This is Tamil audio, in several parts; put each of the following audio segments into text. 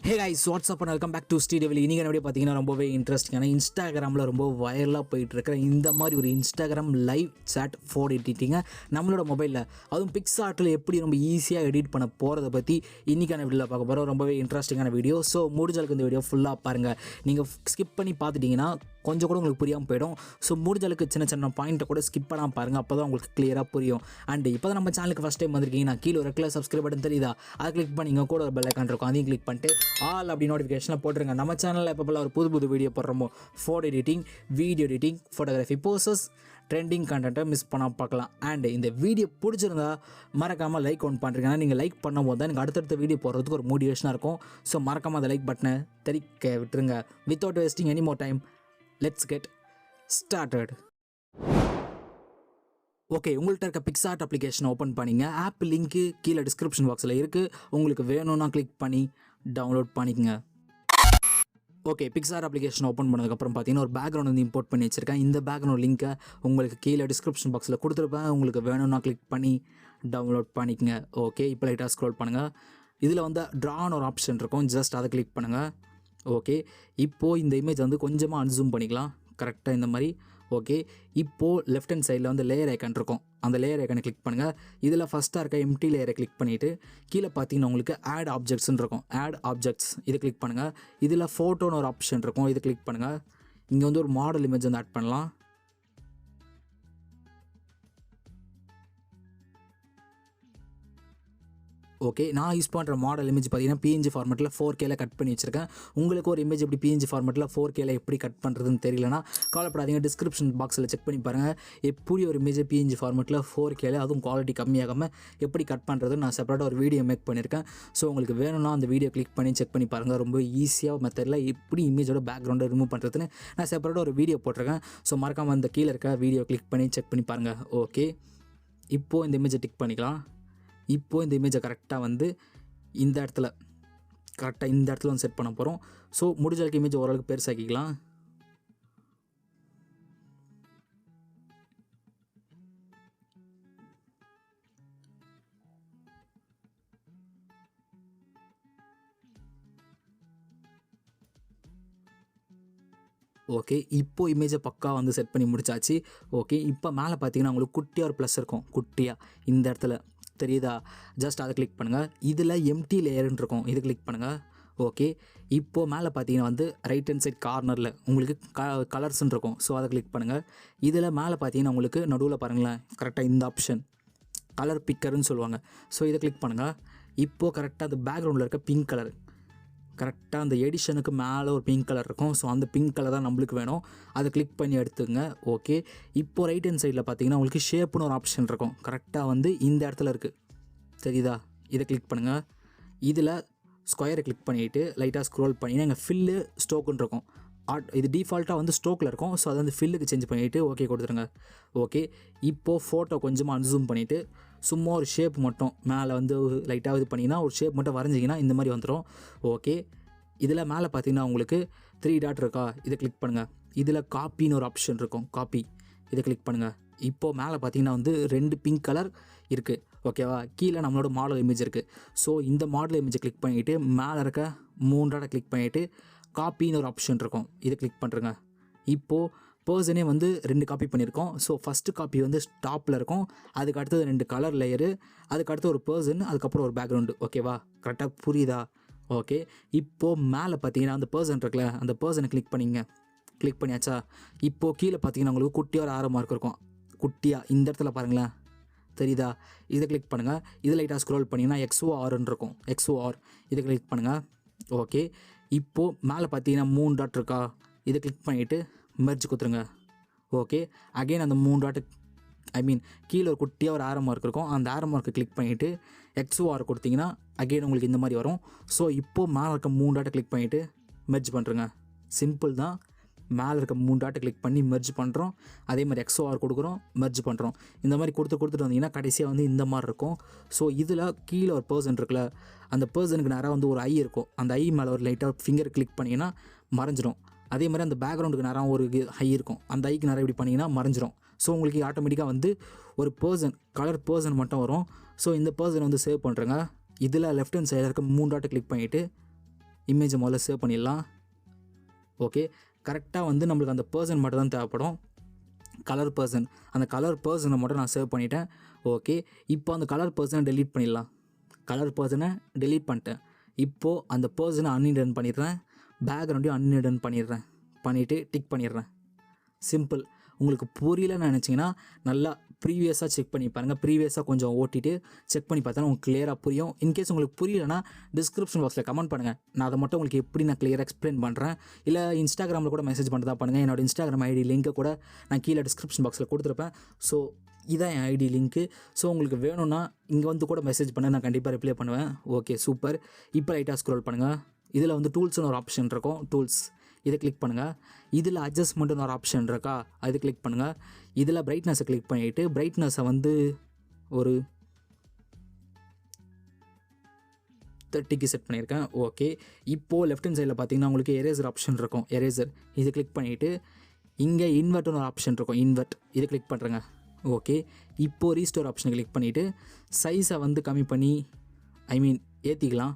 Hey guys, what's up and welcome back to Sri Divil. இன்னைக்கு வீடியோ பார்த்தீங்கன்னா ரொம்பவே இன்ட்ரெஸ்டிங்கான இன்ஸ்டாகிராமில் ரொம்ப வைரலாக போயிட்டு இருக்கிற இந்த மாதிரி ஒரு இன்ஸ்டாகிராம் லைவ் சாட் ஃபோட்டோ எடிட்டிங்கை நம்மளோட மொபைலில் அதுவும் பிக்சார்ட்டில் எப்படி ரொம்ப ஈஸியாக எடிட் பண்ண போகிறத பற்றி இன்றைக்கான வீடியோவில் பார்க்க போகிறோம். ரொம்பவே இன்ட்ரெஸ்டிங்கான வீடியோ. ஸோ முடிஞ்சளவுக்கு இந்த வீடியோ ஃபுல்லாக பாருங்கள். நீங்கள் ஸ்கிப் பண்ணி பார்த்துட்டிங்கன்னா கொஞ்சம் கூட உங்களுக்கு புரியாமல் போயிடும். ஸோ முடிஞ்சளவுக்கு சின்ன சின்ன பாயிண்ட்டை கூட ஸ்கிப் பண்ணாமல் பாருங்கள், அப்போ தான் உங்களுக்கு கிளியராக புரியும். அண்ட் இப்போ தான் நம்ம சேனலுக்கு ஃபஸ்ட் டைம் வந்திருக்கீங்கன்னா கீழே ஒரு ரெகுலர் சப்ஸ்கிரைப் பட்டன் தெரியுதா, அதை கிளிக் பண்ணிங்க, கூட ஒரு பெல் ஐக்கான் இருக்கும், அதையும் கிளிக் பண்ணிட்டு ஆல் அப்படி நோட்டிஃபிகேஷனில் போட்டுருங்க. நம்ம சேனலில் எப்போல்லாம் ஒரு புது வீடியோ போடுறோமோ photo editing, video editing, photography, poses, trending கண்டென்ட்டை மிஸ் பண்ணாமல் பார்க்கலாம். அண்ட் இந்த வீடியோ பிடிச்சிருந்தா மறக்காமல் லைக் ஒன் பண்ணுறீங்க. நீங்கள் லைக் பண்ணும்போது தான் எனக்கு அடுத்தடுத்த வீடியோ போடுறதுக்கு ஒரு மோட்டிவேஷனாக இருக்கும். ஸோ மறக்காமல் அந்த லைக் பட்டனை தெரிக்க விட்டுருங்க. Without wasting any more time, let's get started. Okay, உங்கள்கிட்ட இருக்க பிக்சார்ட் அப்ளிகேஷனை ஓப்பன் பண்ணிங்க. ஆப் லிங்க்கு கீழே டிஸ்கிரிப்ஷன் பாக்ஸில் இருக்குது. உங்களுக்கு வேணும்னா கிளிக் பண்ணி டவுன்லோட் பண்ணிக்கங்க. ஓகே, பிக்சார்ட் அப்ளிகேஷன் ஓப்பன் பண்ணதுக்கப்புறம் பார்த்தீங்கன்னா ஒரு பேக்ரவுண்ட் வந்து இம்போர்ட் பண்ணி வச்சுருக்கேன். இந்த பேக்ரவுண்ட் லிங்க்கை உங்களுக்கு கீழே டிஸ்கிரிப்ஷன் பாக்ஸில் கொடுத்துருப்பேன். உங்களுக்கு வேணும்னா கிளிக் பண்ணி டவுன்லோட் பண்ணிக்கங்க. ஓகே, இப்போ லைட்டாக ஸ்க்ரோல் பண்ணுங்கள். இதில் வந்து ட்ரான்னு ஒரு ஆப்ஷன் இருக்கும், ஜஸ்ட் அதை கிளிக் பண்ணுங்கள். ஓகே, இப்போது இந்த இமேஜ் வந்து கொஞ்சமாக அன்சூம் பண்ணிக்கலாம், கரெக்டாக இந்த மாதிரி. ஓகே, இப்போது லெஃப்ட் ஹேண்ட் சைடில் வந்து லேயர் ஐக்கான் இருக்கும், அந்த லேயர் ஐக்கானை கிளிக் பண்ணுங்கள். இதில் ஃபஸ்ட்டாக இருக்க எம்டி லேயரை கிளிக் பண்ணிவிட்டு கீழே பார்த்தீங்கன்னா உங்களுக்கு ஆட் ஆப்ஜெக்ட்ஸ்ன்னு இருக்கும். ஆட் ஆப்ஜெக்ட்ஸ் இதை கிளிக் பண்ணுங்கள். இதில் ஃபோட்டோன்னு ஒரு ஆப்ஷன் இருக்கும், இதை கிளிக் பண்ணுங்கள். இங்கே வந்து ஒரு மாடல் இமேஜ் வந்து ஆட் பண்ணலாம். ஓகே, நான் யூஸ் பண்ணுற மாடல் இமேஜ் பார்த்தீங்கன்னா PNG ஃபார்மெட்டில் 4Kல கட் பண்ணி வச்சுருக்கேன். உங்களுக்கு ஒரு இமேஜ் எப்படி PNG ஃபார்மெட்டில் 4Kல எப்படி கட் பண்ணுறதுன்னு தெரியலனா கவலைப்படாதீங்க, டிஸ்கிரிப்ஷன் பாக்ஸில் செக் பண்ணி பாருங்கள். எப்படி ஒரு இமேஜ் PNG ஃபார்மெட்டில் 4Kல அதுவும் குவாலிட்டி கம்மியாகாமல் எப்படி கட் பண்ணுறதுன்னு நான் செப்பரேட்டாக ஒரு வீடியோ மேக் பண்ணியிருக்கேன். ஸோ உங்களுக்கு வேணும்னா அந்த வீடியோ கிளிக் பண்ணி செக் பண்ணி பாருங்கள். ரொம்ப ஈஸியாக மெத்தடில் எப்படி இமேஜோட பேக்ரவுண்டை ரிமூவ் பண்ணுறதுன்னு நான் செப்பரேட்டாக ஒரு வீடியோ போட்டிருக்கேன். ஸோ மறக்காமல் அந்த கீழே இருக்க வீடியோ கிளிக் பண்ணி செக் பண்ணி பாருங்கள். ஓகே, இப்போது இந்த இமேஜை டிக் பண்ணிக்கலாம். இப்போது இந்த இமேஜை கரெக்டாக வந்து இந்த இடத்துல வந்து செட் பண்ண போகிறோம். ஸோ முடிஞ்ச அளவுக்கு இமேஜ் ஓரளவுக்கு பெருசாக்கிக்கலாம். ஓகே, இப்போது இமேஜை பக்கா வந்து செட் பண்ணி முடிச்சாச்சு. ஓகே, இப்போ மேலே பார்த்தீங்கன்னா உங்களுக்கு குட்டியாக ஒரு ப்ளஸ் இருக்கும், குட்டியாக இந்த இடத்துல தெரியுதா, ஜஸ்ட் அதை கிளிக் பண்ணுங்கள். இதில் எம்டி லேயர்னு இருக்கும், இதை கிளிக் பண்ணுங்கள். ஓகே, இப்போது மேலே பார்த்தீங்கன்னா வந்து ரைட் ஹேண்ட் சைட் கார்னரில் உங்களுக்கு கலர்ஸ்ன்னு இருக்கும், ஸோ அதை கிளிக் பண்ணுங்கள். இதில் மேலே பார்த்தீங்கன்னா உங்களுக்கு நடுவில் பாருங்களேன், கரெக்டாக இந்த ஆப்ஷன் கலர் பிக்கர்னு சொல்லுவாங்க. ஸோ இதை கிளிக் பண்ணுங்கள். இப்போது கரெக்டாக அந்த பேக்ரவுண்டில் இருக்க பிங்க் கலர், கரெக்டாக அந்த எடிஷனுக்கு மேலே ஒரு பிங்க் கலர் இருக்கும். ஸோ அந்த பிங்க் கலர் தான் நம்மளுக்கு வேணும், அதை கிளிக் பண்ணி எடுத்துங்க. ஓகே, இப்போது ரைட் ஹேண்ட் சைடில் பார்த்தீங்கன்னா உங்களுக்கு ஷேப்னு ஒரு ஆப்ஷன் இருக்கும், கரெக்டாக வந்து இந்த இடத்துல இருக்குது, தெரியுதா, இதை கிளிக் பண்ணுங்கள். இதில் ஸ்கொயரை கிளிக் பண்ணிவிட்டு லைட்டாக ஸ்க்ரோல் பண்ணிங்கன்னா எங்கள் ஃபில்லு ஸ்டோக்குன்னு இருக்கும். இது டிஃபால்ட்டாக வந்து ஸ்டோக்கில் இருக்கும். ஸோ அதை வந்து ஃபில்லுக்கு சேஞ்ச் பண்ணிவிட்டு ஓகே கொடுத்துருங்க. ஓகே, இப்போது ஃபோட்டோ கொஞ்சமாக அன்சூம் பண்ணிவிட்டு சும்மா ஒரு ஷேப் மட்டும் மேலே வந்து லைட்டாக இது பண்ணிங்கன்னா ஒரு ஷேப் மட்டும் வரைஞ்சிங்கன்னா இந்த மாதிரி வந்துடும். ஓகே, இதில் மேலே பார்த்தீங்கன்னா உங்களுக்கு 3 டாட் இருக்கா, இதை கிளிக் பண்ணுங்கள். இதில் காப்பின்னு ஒரு ஆப்ஷன் இருக்கும், காப்பி, இதை கிளிக் பண்ணுங்கள். இப்போது மேலே பார்த்தீங்கன்னா வந்து 2 பிங்க் கலர் இருக்குது, ஓகேவா. கீழே நம்மளோட மாடல் இமேஜ் இருக்குது. ஸோ இந்த மாடல் இமேஜை கிளிக் பண்ணிவிட்டு மேலே இருக்க 3 டாட்டை கிளிக் பண்ணிவிட்டு காப்பின்னு ஒரு ஆப்ஷன் இருக்கும், இதை கிளிக் பண்ணுறேங்க. இப்போது பர்சனே வந்து 2 காப்பி பண்ணியிருக்கோம். ஸோ ஃபஸ்ட்டு காப்பி வந்து டாப்பில் இருக்கும், அதுக்கு அடுத்தது 2 கலர் லேயரு, அதுக்கு அடுத்து ஒரு பர்சன், அதுக்கப்புறம் ஒரு பேக்ரவுண்டு, ஓகேவா, கரெக்டாக புரியுதா. ஓகே, இப்போது மேலே பார்த்தீங்கன்னா அந்த பர்சன் இருக்குல்ல, அந்த பர்சனை கிளிக் பண்ணிங்க. கிளிக் பண்ணியாச்சா. இப்போது கீழே பார்த்தீங்கன்னா உங்களுக்கு குட்டியாக ஒரு ஆரோ மார்க் இருக்கும், குட்டியாக இந்த இடத்துல பாருங்களேன், தெரியுதா, இதை கிளிக் பண்ணுங்கள். இதில் லைட்டாக ஸ்க்ரோல் பண்ணிங்கன்னா XORன்னு இருக்கும், XOR, இதை கிளிக் பண்ணுங்கள். ஓகே, இப்போது மேலே பார்த்தீங்கன்னா 3 டாட் இருக்கா, இதை கிளிக் பண்ணிவிட்டு மெர்ஜ் கொடுத்துருங்க. ஓகே, அகெயின் அந்த 3 டாட்டு கீழே ஒரு குட்டியாக ஒரு ஆரோ மார்க் இருக்கும், அந்த ஆரோ மார்க்கை கிளிக் பண்ணிவிட்டு XOR கொடுத்தீங்கன்னா அகெயின் உங்களுக்கு இந்த மாதிரி வரும். ஸோ இப்போது மேலே இருக்க 3 டாட்டை கிளிக் பண்ணிவிட்டு மெர்ஜ் பண்ணுறங்க. சிம்பிள் தான், மேலே இருக்க 3 டாட்டை கிளிக் பண்ணி மெர்ஜ் பண்ணுறோம், அதே மாதிரி XOR கொடுக்குறோம், மெர்ஜ் பண்ணுறோம். இந்த மாதிரி கொடுத்துட்டு வந்தீங்கன்னா கடைசியாக வந்து இந்த மாதிரி இருக்கும். ஸோ இதில் கீழே ஒரு பர்சன் இருக்குல்ல, அந்த பர்சனுக்கு நேராக வந்து ஒரு ஐ இருக்கும், அந்த ஐ மேலே ஒரு லைட்டாக ஃபிங்கர் கிளிக் பண்ணிங்கன்னா மறைஞ்சிடும். அதே மாதிரி அந்த பேக்ரவுண்டுக்கு நேரம் ஒரு ஐ இருக்கும், அந்த ஐக்கு நேரம் இப்படி பண்ணிங்கன்னா மறைஞ்சிடும். ஸோ உங்களுக்கு ஆட்டோமேட்டிக்காக வந்து ஒரு பர்சன், கலர் பர்சன் மட்டும் வரும். ஸோ இந்த பர்சன் வந்து சேவ் பண்ணுறேங்க. இதில் லெஃப்ட் ஹேண்ட் சைடில் இருக்க 3 டாட்டை கிளிக் பண்ணிவிட்டு இமேஜை முதல்ல சேவ் பண்ணிடலாம். ஓகே, கரெக்டாக வந்து நம்மளுக்கு அந்த பர்சன் மட்டும் தான் தேவைப்படும், கலர் பர்சன். அந்த கலர் பர்சனை மட்டும் நான் சேவ் பண்ணிட்டேன். ஓகே, இப்போ அந்த கலர் பர்சனை டெலீட் பண்ணிடலாம். கலர் பர்சனை டெலீட் பண்ணிட்டேன். இப்போது அந்த பர்சனை அன்ஹிடன் பண்ணிடுறேன், பேக்ரவுண்டையும் அன்ஹிடன் பண்ணிவிட்டு டிக் பண்ணிடுறேன். சிம்பிள். உங்களுக்கு புரியலன்னு நினச்சிங்கன்னா நல்லா ப்ரீவியஸாக செக் பண்ணி பாருங்கள். ப்ரீவியஸாக கொஞ்சம் ஓட்டிட்டு செக் பண்ணி பார்த்தா உங்களுக்கு கிளியராக புரியும். இன்கேஸ் உங்களுக்கு புரியலைன்னா டிஸ்கிரிப்ஷன் பாக்ஸில் கமெண்ட் பண்ணுங்கள், நான் அதை மட்டும் உங்களுக்கு எப்படி நான் கிளியராக எக்ஸ்பிளைன் பண்ணுறேன். இல்லை இன்ஸ்டாகிராமில் கூட மெசேஜ் பண்ணுறதா பண்ணுங்கள். என்னோட இன்ஸ்டாகிராம் ஐடி லிங்க்கை கூட நான் கீழே டிஸ்கிரிப்ஷன் பாக்ஸில் கொடுத்துருப்பேன். ஸோ இதான் என் ஐடி லிங்க்கு. ஸோ உங்களுக்கு வேணும்னா இங்கே வந்து கூட மெசேஜ் பண்ண, நான் கண்டிப்பாக ரிப்ளை பண்ணுவேன். Okay, super. இப்போ லைட்டாக ஸ்க்ரோல் பண்ணுங்கள். இதில் வந்து டூல்ஸ்னு ஒரு ஆப்ஷன் இருக்கும், டூல்ஸ், இதை கிளிக் பண்ணுங்கள். இதில் அட்ஜஸ்ட்மெண்ட்டுன்னு ஒரு ஆப்ஷன் இருக்கா, அது கிளிக் பண்ணுங்கள். இதில் பிரைட்னஸை கிளிக் பண்ணிவிட்டு பிரைட்னஸை வந்து ஒரு 30க்கு செட் பண்ணியிருக்கேன். ஓகே, இப்போது லெஃப்ட் ஹேண்ட் சைடில் பார்த்தீங்கன்னா உங்களுக்கு எரேசர் ஆப்ஷன் இருக்கும், எரேசர், இதை கிளிக் பண்ணிவிட்டு இங்கே இன்வெர்ட்னு ஒரு ஆப்ஷன் இருக்கும், இன்வெர்ட், இதை கிளிக் பண்ணுறேங்க. ஓகே, இப்போது ரீஸ்டோர் ஆப்ஷனை கிளிக் பண்ணிவிட்டு சைஸை வந்து கம்மி பண்ணி ஏற்றிக்கலாம்.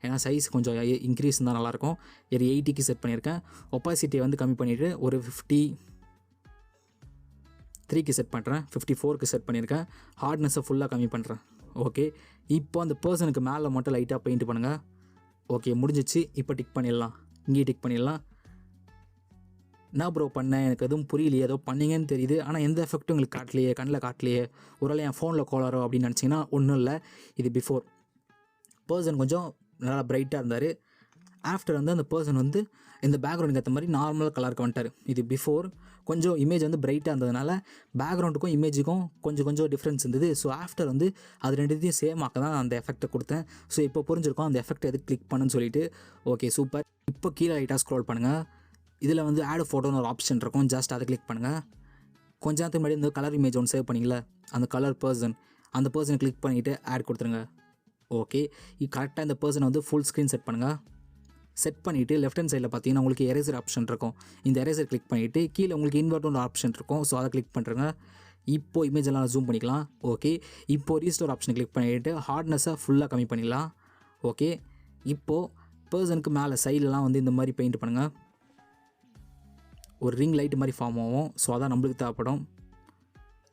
ஏன்னா சைஸ் கொஞ்சம் இன்க்ரீஸ் இருந்தால் நல்லாயிருக்கும். ஒரு 80க்கு செட் பண்ணியிருக்கேன். ஒப்பாசிட்டியை வந்து கம்மி பண்ணிவிட்டு ஒரு 53க்கு செட் பண்ணுறேன். 54க்கு செட் பண்ணியிருக்கேன். ஹார்ட்னஸை ஃபுல்லாக கம்மி பண்ணுறேன். ஓகே, இப்போ அந்த பர்சனுக்கு மேலே மட்டும் லைட்டாக பெயிண்ட் பண்ணுங்கள். ஓகே, முடிஞ்சிச்சு. இப்போ டிக் பண்ணிடலாம், இங்கேயே டிக் பண்ணிடலாம். நான் ப்ரோ பண்ணேன், எனக்கு எதுவும் புரியலையே, ஏதோ பண்ணிங்கன்னு தெரியுது, ஆனால் எந்த எஃபெக்ட்டும் உங்களுக்கு காட்டலையே, கண்ணில் காட்டலையே, ஒருவேளை என் ஃபோனில் கோளாரோ அப்படின்னு நினச்சிங்கன்னா ஒன்றும் இல்லை. இது பிஃபோர். பர்சன் கொஞ்சம் நல்லா பிரைட்டாக இருந்தார். ஆஃப்டர் வந்து அந்த பர்சன் வந்து இந்த பேக்ரவுண்டுக்கு ஏற்ற மாதிரி நார்மல் கலருக்கு வந்துட்டார். இது பிஃபோர். கொஞ்சம் இமேஜ் வந்து பிரைட்டாக இருந்ததுனால பேக்ரவுண்டுக்கும் இமேஜுக்கும் கொஞ்சம் டிஃப்ரென்ஸ் இருந்தது. ஸோ ஆஃப்டர் வந்து அது ரெண்டுத்தையும் சேம் ஆக்க தான் அந்த எஃபெக்ட்டை கொடுத்தேன். ஸோ இப்போ புரிஞ்சிருக்கோம் அந்த எஃபெக்ட் எது கிளிக் பண்ணுன்னு சொல்லிட்டு. Okay, super. இப்போ கீழே லைட்டாக ஸ்க்ரோல் பண்ணுங்கள். இதில் வந்து ஆட் ஃபோட்டோன்னு ஒரு ஆப்ஷன் இருக்கும், ஜஸ்ட் அதை கிளிக் பண்ணுங்கள். கொஞ்ச நேரத்துக்கு முன்னாடி இந்த கலர் இமேஜ் ஒன்று சேவ் பண்ணிங்களா, அந்த கலர் பர்சன், அந்த பர்சனை கிளிக் பண்ணிவிட்டு ஆட் கொடுத்துருங்க. ஓகே, கரெக்டாக இந்த பர்சனை வந்து ஃபுல் ஸ்க்ரீன் செட் பண்ணுங்கள். செட் பண்ணிவிட்டு லெஃப்ட் ஹேண்ட் சைடில் பார்த்தீங்கன்னா உங்களுக்கு எரேசர் ஆப்ஷன் இருக்கும். இந்த எரேசர் கிளிக் பண்ணிவிட்டு கீழே உங்களுக்கு இன்வெர்ட்னு ஒரு ஆப்ஷன் இருக்கும். ஸோ அதை கிளிக் பண்ணுறேங்க. இப்போது இமேஜ் எல்லாம் ஜூம் பண்ணிக்கலாம். ஓகே, இப்போது ரீஸ்டோர் ஆப்ஷனை கிளிக் பண்ணிவிட்டு ஹார்ட்னஸை ஃபுல்லாக கம்மி பண்ணிடலாம். ஓகே, இப்போது பர்சனுக்கு மேலே சைட்லலாம் வந்து இந்த மாதிரி பெயிண்ட் பண்ணுங்கள். ஒரு ரிங் லைட் மாதிரி ஃபார்ம் ஆகும். ஸோ அதான் நம்மளுக்கு தேவைப்படும்.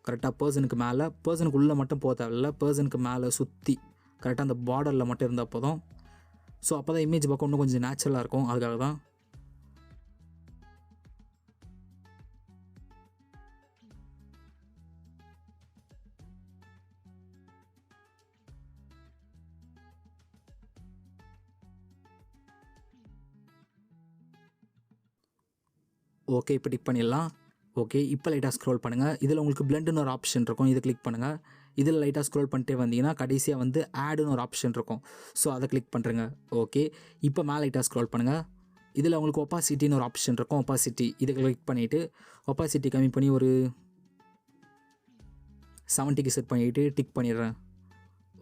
கரெக்டாக பர்சனுக்கு மேலே, பர்சனுக்கு உள்ளே மட்டும் போக தேவையில்லை, பர்சனுக்கு மேலே சுற்றி கரெக்டாக அந்த பார்டரில் மட்டும் இருந்தால் போதும். ஸோ அப்போ தான் இமேஜ் பார்க்க இன்னும் கொஞ்சம் நேச்சுரலாக இருக்கும். அதுக்காக தான். ஓகே, இப்போ டிக் பண்ணிடலாம். ஓகே, இப்போ லைட்டாக ஸ்க்ரோல் பண்ணுங்கள். இதில் உங்களுக்கு பிளெண்டுன்னு ஒரு ஆப்ஷன் இருக்கும், இதை கிளிக் பண்ணுங்கள். இதில் லைட்டாக ஸ்க்ரோல் பண்ணிட்டே வந்தீங்கன்னா கடைசியாக வந்து ஆடுன்னு ஒரு ஆப்ஷன் இருக்கும். ஸோ அதை கிளிக் பண்ணுறேங்க. ஓகே, இப்போ மேலே லைட்டாக ஸ்க்ரோல் பண்ணுங்கள். இதில் உங்களுக்கு ஒப்பாசிட்டின்னு ஒரு ஆப்ஷன் இருக்கும், ஒப்பாசிட்டி, இதை கிளிக் பண்ணிவிட்டு ஒப்பாசிட்டி கம்மி பண்ணி ஒரு 70க்கு செட் பண்ணிவிட்டு டிக் பண்ணிடுறேன்.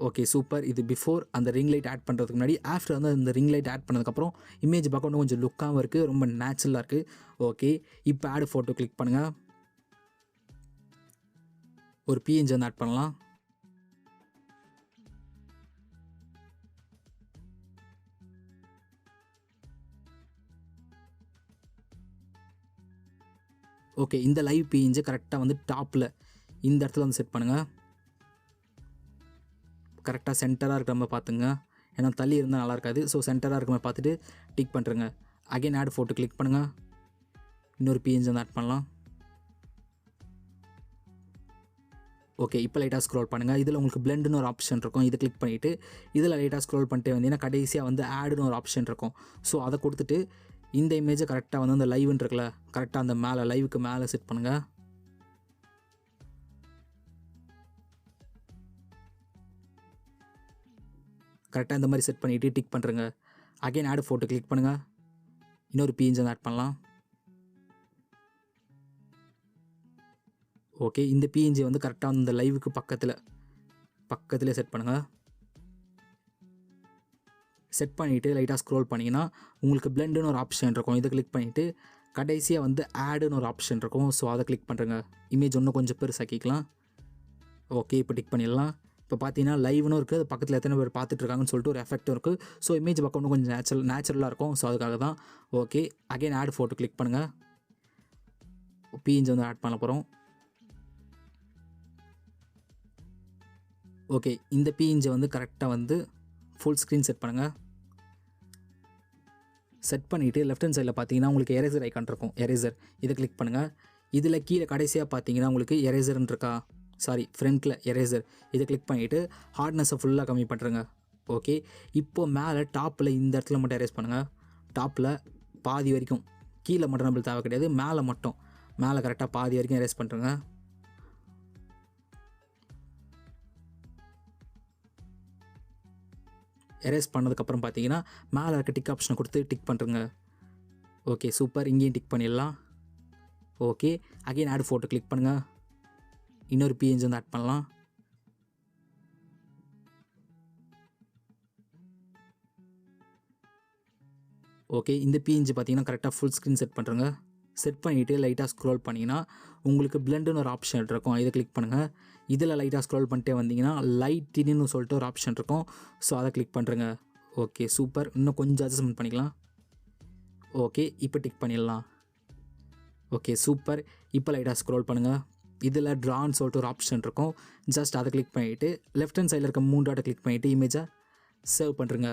Okay, super. இது பிஃபோர். அந்த ரிங் லைட் ஆட் பண்ணுறதுக்கு முன்னாடி. ஆஃப்டர் வந்து அந்த ரிங் லைட் ஆட் பண்ணதுக்கப்புறம் இமேஜ் பார்க்க இன்னும் கொஞ்சம் லுக்காகவும் இருக்குது, ரொம்ப நேச்சுரலாக இருக்குது. ஓகே, இப்போ ஆட் ஃபோட்டோ கிளிக் பண்ணுங்கள். ஒரு பிஎன்ஜி வந்து ஆட் பண்ணலாம். ஓகே, இந்த லைவ் பிஎன்ஜி கரெக்டாக வந்து டாப்பில் இந்த இடத்துல வந்து செட் பண்ணுங்கள். கரெக்டாக சென்டராக இருக்கிற மாதிரி பார்த்துங்க, ஏன்னா தள்ளி இருந்தால் நல்லா இருக்காது. ஸோ சென்டராக இருக்கிற மாதிரி பார்த்துட்டு டிக் பண்ணுறேங்க. அகைன் ஆட் ஃபோட்டோ கிளிக் பண்ணுங்கள். இன்னொரு பிஎன்ஜி வந்து ஆட் பண்ணலாம். ஓகே, இப்போ லைட்டாக ஸ்க்ரோல் பண்ணுங்கள். இதில் உங்களுக்கு பிளெண்டுன்னு ஒரு ஆப்ஷன் இருக்கும், இதை கிளிக் பண்ணிவிட்டு இதில் லைட்டாக ஸ்க்ரோல் பண்ணிட்டு வந்தீங்கன்னா கடைசியாக வந்து ஆடுன்னு ஒரு ஆப்ஷன் இருக்கும். ஸோ அதை கொடுத்துட்டு இந்த இமேஜை கரெக்டாக வந்து அந்த லைவ்னு இருக்குல்ல, கரெக்டாக அந்த மேலே லைவுக்கு மேலே செட் பண்ணுங்கள். கரெக்டாக இந்த மாதிரி செட் பண்ணிவிட்டு டிக் பண்ணுறேங்க. அகைன் ஆட் ஃபோட்டோ கிளிக் பண்ணுங்கள். இன்னொரு பிஎன்ஜி வந்து ஆட் பண்ணலாம். ஓகே, இந்த பிஎன்ஜி வந்து கரெக்டாக வந்து இந்த லைவுக்கு பக்கத்தில் செட் பண்ணுங்கள். செட் பண்ணிவிட்டு லைட்டாக ஸ்க்ரோல் பண்ணிங்கன்னா உங்களுக்கு பிளெண்டுன்னு ஒரு ஆப்ஷன் இருக்கும், இதை கிளிக் பண்ணிவிட்டு கடைசியாக வந்து ஆடுன்னு ஒரு ஆப்ஷன் இருக்கும். ஸோ அதை கிளிக் பண்ணுறேங்க. இமேஜ் இன்னும் கொஞ்சம் பெருசாக்கிக்கலாம். ஓகே, இப்போ டிக் பண்ணிடலாம். இப்போ பார்த்தீங்கன்னா லைவ்னு இருக்குது, அது பக்கத்தில் எத்தனை பேர் பார்த்துட்ருக்காங்கன்னு சொல்லிட்டு ஒரு எஃபெக்ட்டும் இருக்குது. ஸோ இமேஜ் பார்க்கணும் கொஞ்சம் நேச்சுரலாக இருக்கும். ஸோ அதுக்காக தான். Okay, again add photo click பண்ணுங்கள். பிஎன்ஜி வந்து ஆட் பண்ண போகிறோம். ஓகே, இந்த பிஎன்ஜி வந்து கரெக்டாக வந்து ஃபுல் ஸ்க்ரீன் செட் பண்ணுங்கள். செட் பண்ணிவிட்டு லெஃப்ட் ஹேண்ட் சைடில் பார்த்தீங்கன்னா உங்களுக்கு எரேசர் ஐக்கான் இருக்கும். எரேசர் இதை கிளிக் பண்ணுங்கள். இதில் கீழே கடைசியாக பார்த்தீங்கன்னா உங்களுக்கு எரேசர்ன்னு இருக்கா, சாரி ஃப்ரண்ட்டில் எரேசர், இதை கிளிக் பண்ணிவிட்டு ஹார்ட்னஸை ஃபுல்லாக கம்மி பண்ணுறங்க. ஓகே, இப்போது மேலே டாப்பில் இந்த இடத்துல மட்டும் எரேஸ் பண்ணுங்கள். டாப்பில் பாதி வரைக்கும், கீழே மட்டும் நம்மளுக்கு தேவை கிடையாது, மேலே மட்டும், மேலே கரெக்டாக பாதி வரைக்கும் எரேஸ் பண்ணுறங்க. எரேஸ் பண்ணதுக்கப்புறம் பார்த்தீங்கன்னா மேலே இருக்க டிக் ஆப்ஷனை கொடுத்து டிக் பண்ணுறங்க. ஓகே சூப்பர், இங்கேயும் டிக் பண்ணிடலாம். Okay, again add photo click பண்ணுங்கள். இன்னொரு பிஎன்ஜி வந்து ஆட் பண்ணலாம். ஓகே, இந்த பிஎன்ஜி பார்த்தீங்கன்னா கரெக்டாக ஃபுல் ஸ்க்ரீன் செட் பண்ணுறங்க. செட் பண்ணிவிட்டு லைட்டாக ஸ்க்ரோல் பண்ணிங்கன்னா உங்களுக்கு பிளெண்டுன்னு ஒரு ஆப்ஷன் இருக்கும், இதை கிளிக் பண்ணுங்கள். இதில் லைட்டாக ஸ்க்ரோல் பண்ணிட்டே வந்தீங்கன்னா லைட்டின்னு சொல்லிட்டு ஒரு ஆப்ஷன் இருக்கும். ஸோ அதை கிளிக் பண்ணுறங்க. ஓகே சூப்பர், இன்னும் கொஞ்சம் அட்ஜஸ்ட்மெண்ட் பண்ணிக்கலாம். ஓகே, இப்போ டிக் பண்ணிடலாம். ஓகே சூப்பர், இப்போ லைட்டாக ஸ்க்ரோல் பண்ணுங்கள். இதில் ட்ரான்னு சொல்லிட்டு ஒரு ஆப்ஷன் இருக்கும், ஜஸ்ட் அதை கிளிக் பண்ணிவிட்டு லெஃப்ட் ஹேண்ட் சைடில் இருக்க 3 டாட்டை கிளிக் பண்ணிவிட்டு இமேஜை சேவ் பண்ணுறங்க.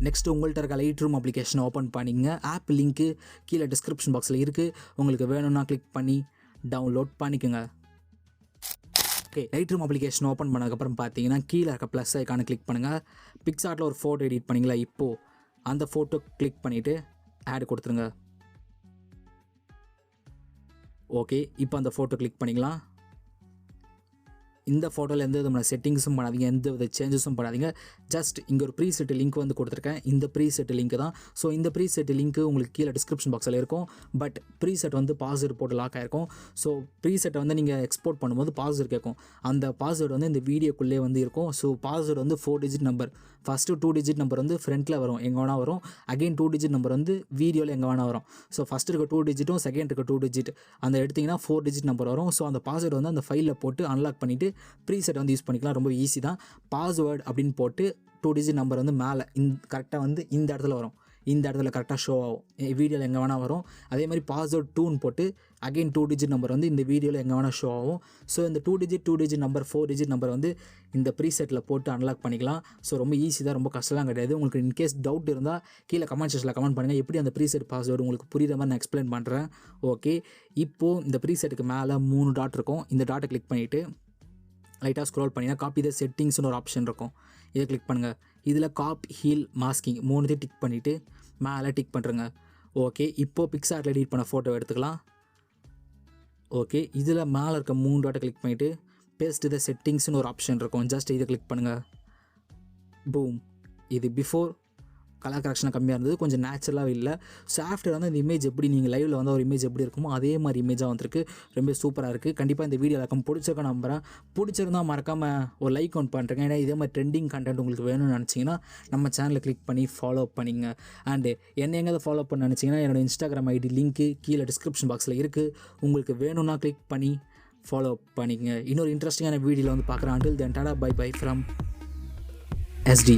நெக்ஸ்ட் உங்கள்கிட்ட இருக்க லைட்ரூம் அப்ளிகேஷனை ஓப்பன் பண்ணிங்க. ஆப் லிங்க்கு கீழே டிஸ்கிரிப்ஷன் பாக்ஸில் இருக்குது, உங்களுக்கு வேணும்னா கிளிக் பண்ணி டவுன்லோட் பண்ணிக்கோங்க. ஓகே, லைட்ரூம் அப்ளிகேஷன் ஓப்பன் பண்ணதுக்கப்புறம் பார்த்தீங்கன்னா கீழே இருக்க ப்ளஸ் ஐக்கானை கிளிக் பண்ணுங்கள். பிக்சார்ட்டில் ஒரு ஃபோட்டோ எடிட் பண்ணிங்களா, இப்போது அந்த ஃபோட்டோ கிளிக் பண்ணிவிட்டு ஆட் கொடுத்துருங்க. ஓகே, இப்போ அந்த ஃபோட்டோ கிளிக் பண்ணிக்கலாம். இந்த ஃபோட்டோவில் எந்த விதமான செட்டிங்ஸும் பண்ணாதீங்க, எந்த வித சேஞ்சஸும் பண்ணாதீங்க. ஜஸ்ட் இங்கே ஒரு ப்ரீசெட் லிங்க் வந்து கொடுத்துருக்கேன், இந்த ப்ரீசெட் லிங்க் தான். ஸோ இந்த ப்ரீசெட் லிங்க் உங்களுக்கு கீழே டிஸ்கிரிப்ஷன் பாக்ஸில் இருக்கும். பட் ப்ரீசெட் வந்து பாஸ்வேர்டு போட்டு லாக் ஆகிருக்கும். ஸோ ப்ரீசெட்டை வந்து நீங்கள் எக்ஸ்போர்ட் பண்ணும்போது பாஸ்வேர்டு கேட்கும். அந்த பாஸ்வேர்டு வந்து இந்த வீடியோக்குள்ளே வந்து இருக்கும். ஸோ பாஸ்வேர்டு வந்து 4 digit number. First 2 digit number வந்து ஃப்ரண்ட்டில் வரும், எங்கே வேணால் வரும். அகைன் 2 டிஜிட் நம்பர் வந்து வீடியோவில் எங்கே வேணால் வரும். ஸோ ஃபஸ்ட்டு இருக்க 2 டிஜிட்டும் செகண்ட் இருக்க 2 டிஜிட் அந்த எடுத்திங்கன்னா 4 டிஜிட் நம்பர் வரும். ஸோ அந்த பாஸ்வேர்டு வந்து அந்த ஃபைலில் போட்டு அன்லாக் பண்ணிவிட்டு ப்ரீசெட் வந்து யூஸ் பண்ணிக்கலாம். ரொம்ப ஈஸி தான். பாஸ்வேர்டு அப்படின்னு போட்டு 2 டிஜிட் நம்பர் வந்து மேலே கரெக்டாக வந்து இந்த இடத்துல வரும், இந்த இடத்துல கரெக்டாக ஷோ ஆகும், வீடியோவில் எங்கே வேணால் வரும். அதே மாதிரி பாஸ்வேர்டு 2ன்னு போட்டு அகைன் 2 டிஜிட் நம்பர் வந்து இந்த வீடியோவில் எங்கே வேணால் ஷோ ஆகும். ஸோ இந்த 2 டிஜிட் நம்பர் 4 டிஜிட் நம்பர் வந்து இந்த ப்ரீசெட்டில் போட்டு அன்லாக் பண்ணிக்கலாம். ஸோ ரொம்ப ஈஸி தான், ரொம்ப கஷ்டம்லாம் கிடையாது. உங்களுக்கு இன்கேஸ் டவுட் இருந்தால் கீழே கமெண்ட் செக்ஷனில் கமெண்ட் பண்ணுங்கள். எப்படி அந்த ப்ரீசெட் பாஸ்வேர்டு உங்களுக்கு புரியுற மாதிரி நான் எக்ஸ்பிளைன் பண்ணுறேன். ஓகே, இப்போது இந்த ப்ரீசெட்டுக்கு மேலே 3 டாட் இருக்கும், இந்த டாட்டை கிளிக் பண்ணிவிட்டு லைட்டாக ஸ்க்ரோல் பண்ணிங்கன்னா காப்பி த செட்டிங்ஸ்னு ஒரு ஆப்ஷன் இருக்கும், இதை கிளிக் பண்ணுங்கள். இதில் காப்பி ஹீல் மாஸ்கிங் 3 டிக் பண்ணிவிட்டு மேலே டிக் பண்ணுறங்க. ஓகே, இப்போது பிக்சார்ட்டில் எடிட் பண்ண ஃபோட்டோ எடுத்துக்கலாம். ஓகே, இதில் மேலே இருக்க 3 டாட்டை கிளிக் பண்ணிவிட்டு பேஸ்ட் த செட்டிங்ஸ்னு ஒரு ஆப்ஷன் இருக்கும், ஜஸ்ட் இதை கிளிக் பண்ணுங்கள். பூம், இது பிஃபோர் கலர் கரெக்ஷன் கம்மியாக இருந்தது, கொஞ்சம் நேச்சுரலாக இல்லை. ஸோ ஆஃப்டர் வந்து இந்த இமேஜ் எப்படி நீங்கள் லைவில் வந்து ஒரு இமேஜ் எப்படி இருக்குமோ அதே மாதிரி இமேஜாக வந்திருக்கு, ரொம்ப சூப்பராக இருக்குது. கண்டிப்பாக இந்த வீடியோ இருக்கும் பிடிச்சிருக்க நம்புறேன். பிடிச்சிருந்தால் மறக்காமல் ஒரு லைக் ஒன் பண்ணுறேங்க. ஏன்னா இதே மாதிரி ட்ரெண்டிங் கண்டென்ட் உங்களுக்கு வேணும்னு நினச்சிங்கன்னா நம்ம சேனலை கிளிக் பண்ணி ஃபாலோ பண்ணிங்க. அண்டு என்ன எங்கே ஃபாலோ பண்ண நினச்சிங்கன்னா என்னோடய இன்ஸ்டாகிராம் ஐடி லிங்க்கு கீழே டிஸ்கிரிப்ஷன் பாக்ஸில் இருக்குது, உங்களுக்கு வேணும்னா கிளிக் பண்ணி ஃபாலோ பண்ணிங்க. இன்னொரு இன்ட்ரெஸ்டிங்கான வீடியோவில் வந்து பார்க்குறேன். Until then tata bye bye from SD.